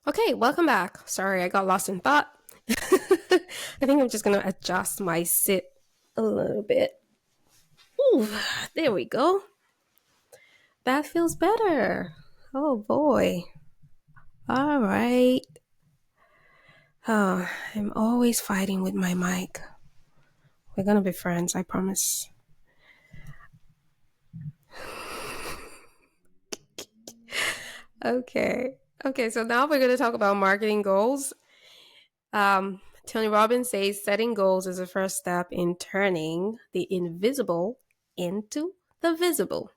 Okay, welcome back. Sorry, I got lost in thought. I think I'm just going to adjust my sit a little bit. Ooh, there we go. That feels better. Oh boy. All right. Oh, I'm always fighting with my mic. We're going to be friends, I promise. Okay. Okay, so now we're going to talk about marketing goals. Tony Robbins says setting goals is the first step in turning the invisible into the visible.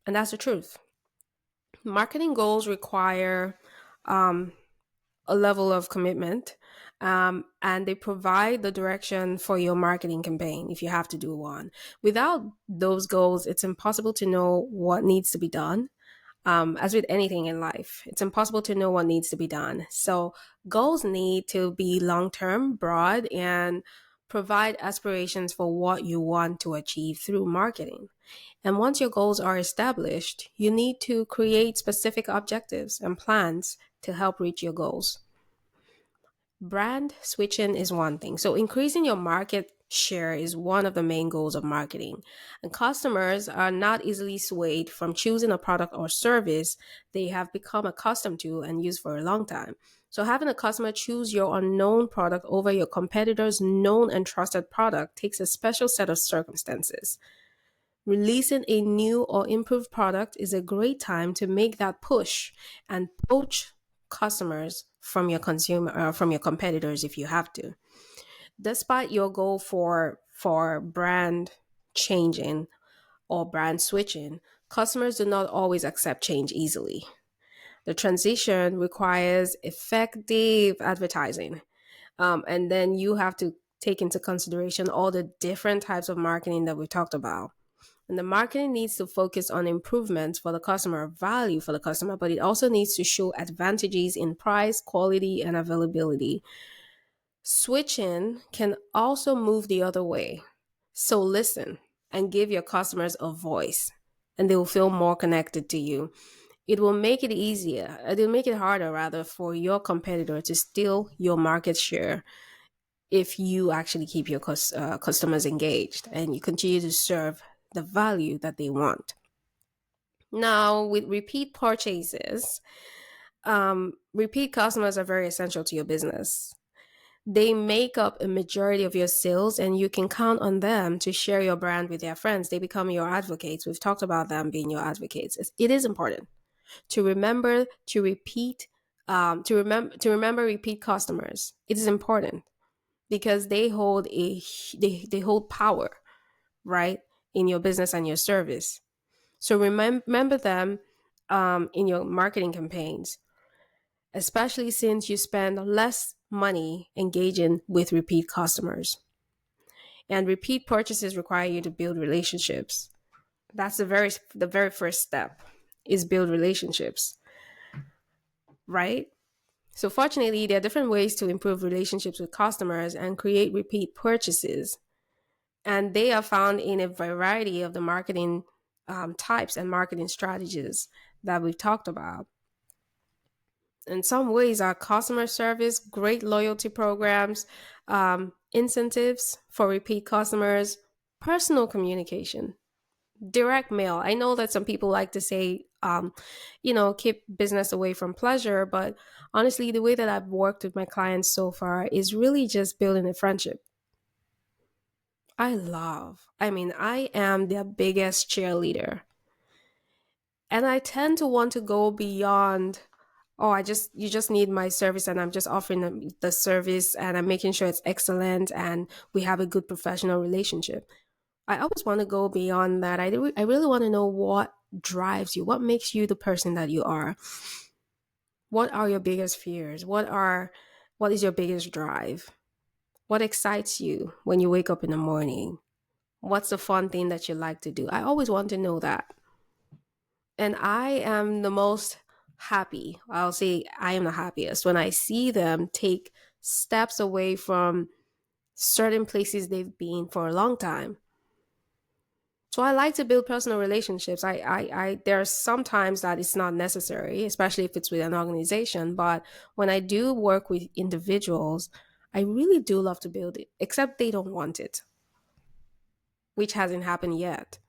And that's the truth. Marketing goals require um, a level of commitment, and they provide the direction for your marketing campaign if you have to do one. Without those goals, it's impossible to know what needs to be done. As with anything in life, it's impossible to know what needs to be done. So, goals need to be long term, broad, and provide aspirations for what you want to achieve through marketing. And once your goals are established, you need to create specific objectives and plans to help reach your goals. Brand switching is one thing. So, increasing your market share is one of the main goals of marketing. And customers are not easily swayed from choosing a product or service they have become accustomed to and used for a long time. So, having a customer choose your unknown product over your competitor's known and trusted product takes a special set of circumstances. Releasing a new or improved product is a great time to make that push and poach customers from your from your competitors if you have to. Despite your goal for brand changing or brand switching, customers do not always accept change easily. The transition requires effective advertising, and then you have to take into consideration all the different types of marketing that we talked about. And the marketing needs to focus on improvements for the customer, value for the customer, but it also needs to show advantages in price, quality, and availability. Switching can also move the other way. So listen and give your customers a voice, and they will feel more connected to you. It will make it easier, it will make it harder rather for your competitor to steal your market share if you actually keep your customers engaged and you continue to serve the value that they want. Now, with repeat purchases, repeat customers are very essential to your business. They make up a majority of your sales, and you can count on them to share your brand with their friends. They become your advocates. We've talked about them being your advocates. It is important to remember to repeat, to remember repeat customers. It is important because they hold power, right, in your business and your service. So remember them in your marketing campaigns, especially since you spend less money engaging with repeat customers. And repeat purchases require you to build relationships. That's the very first step is build relationships, right? So fortunately, there are different ways to improve relationships with customers and create repeat purchases. And they are found in a variety of the marketing types and marketing strategies that we've talked about. In some ways, our customer service, great loyalty programs, incentives for repeat customers, personal communication, direct mail. I know that some people like to say, keep business away from pleasure, but honestly, the way that I've worked with my clients so far is really just building a friendship. I am their biggest cheerleader. And I tend to want to go beyond, oh, you just need my service and I'm just offering them the service and I'm making sure it's excellent and we have a good professional relationship. I always want to go beyond that. I really want to know what drives you, what makes you the person that you are. What are your biggest fears? What is your biggest drive? What excites you when you wake up in the morning? What's the fun thing that you like to do? I always want to know that. And I am the most happy. I'll say I am the happiest when I see them take steps away from certain places they've been for a long time So I like to build personal relationships. There are some times that it's not necessary, especially if it's with an organization. But when I do work with individuals, I really do love to build it, except they don't want it, which hasn't happened yet.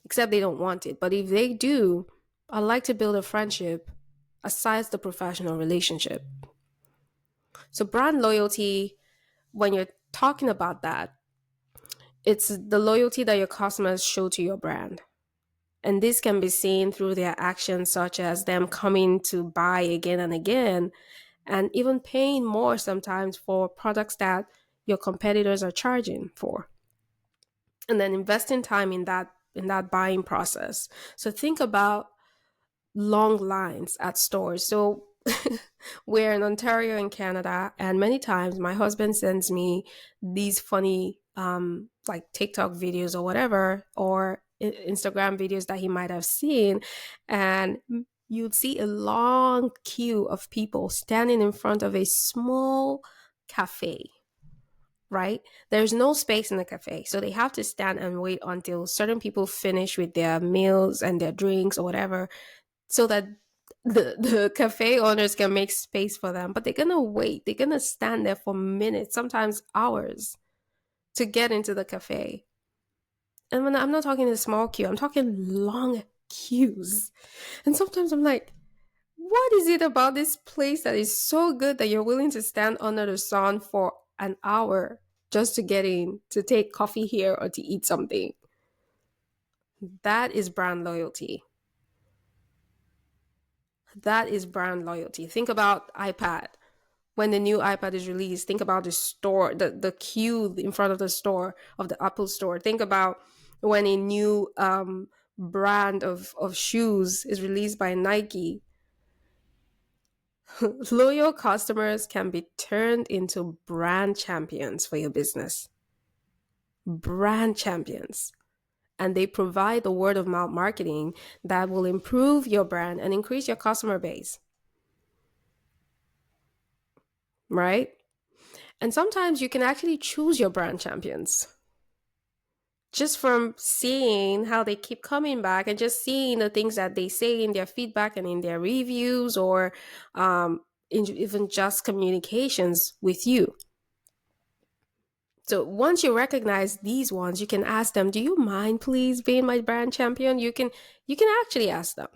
Except they don't want it. But if they do, I like to build a friendship aside the professional relationship. So brand loyalty, when you're talking about that, it's the loyalty that your customers show to your brand. And this can be seen through their actions, such as them coming to buy again and again, and even paying more sometimes for products that your competitors are charging for. And then investing time in that buying process. So think about long lines at stores. So we're in Ontario in Canada, and many times my husband sends me these funny like TikTok videos or whatever, or Instagram videos that he might have seen, and you'd see a long queue of people standing in front of a small cafe, right? There's no space in the cafe. So they have to stand and wait until certain people finish with their meals and their drinks or whatever, so that the cafe owners can make space for them. But they're gonna wait. They're gonna stand there for minutes, sometimes hours, to get into the cafe. And when I'm not talking a small queue, I'm talking long queues. And sometimes I'm like, what is it about this place that is so good that you're willing to stand under the sun for an hour just to get in, to take coffee here or to eat something? That is brand loyalty. That is brand loyalty. Think about iPad. When the new iPad is released, think about the store, the queue in front of the store, of the Apple store. Think about when a new brand of shoes is released by Nike. Loyal customers can be turned into brand champions for your business. Brand champions. And they provide the word of mouth marketing that will improve your brand and increase your customer base. Right? And sometimes you can actually choose your brand champions just from seeing how they keep coming back and just seeing the things that they say in their feedback and in their reviews, or even just communications with you. So once you recognize these ones, you can ask them, do you mind please being my brand champion? You can actually ask them.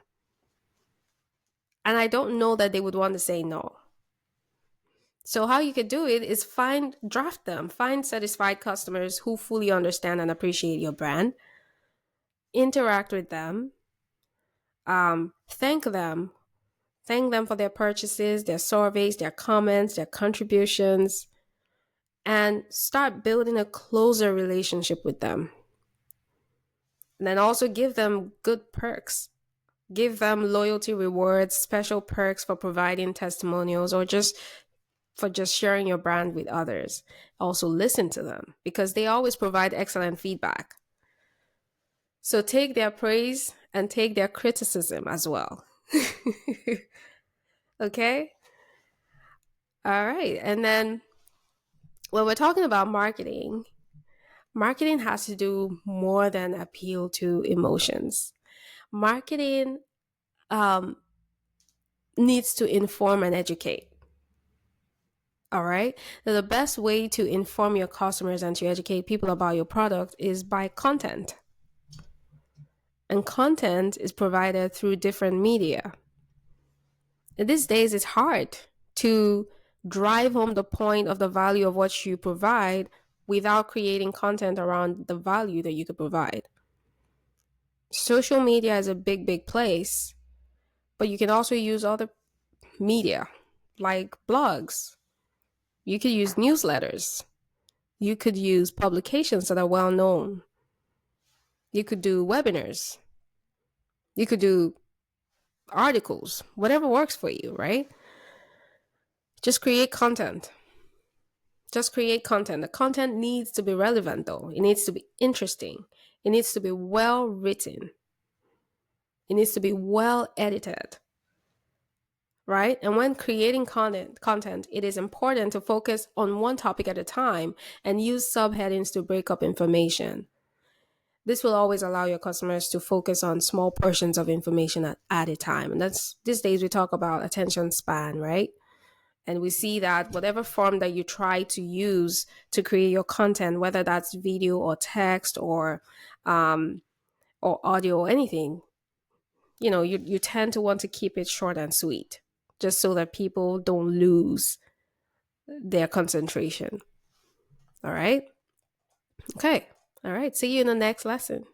And I don't know that they would want to say no. So how you could do it is find satisfied customers who fully understand and appreciate your brand, interact with them, thank them for their purchases, their surveys, their comments, their contributions, and start building a closer relationship with them. And then also give them good perks. Give them loyalty rewards, special perks for providing testimonials, or just for just sharing your brand with others. Also listen to them because they always provide excellent feedback. So take their praise and take their criticism as well. Okay? All right. And then when we're talking about marketing has to do more than appeal to emotions. Marketing needs to inform and educate. All right. Now, the best way to inform your customers and to educate people about your product is by content. And content is provided through different media. And these days, it's hard to drive home the point of the value of what you provide without creating content around the value that you could provide. Social media is a big, big place, but you can also use other media like blogs. You could use newsletters. You could use publications that are well known. You could do webinars. You could do articles, whatever works for you, right? Just create content. Just create content. The content needs to be relevant, though. It needs to be interesting. It needs to be well written. It needs to be well edited. Right? And when creating content, it is important to focus on one topic at a time and use subheadings to break up information. This will always allow your customers to focus on small portions of information at a time. And that's these days we talk about attention span, right? And we see that whatever form that you try to use to create your content, whether that's video or text um, or audio or anything, you tend to want to keep it short and sweet, just so that people don't lose their concentration. All right. Okay. All right. See you in the next lesson.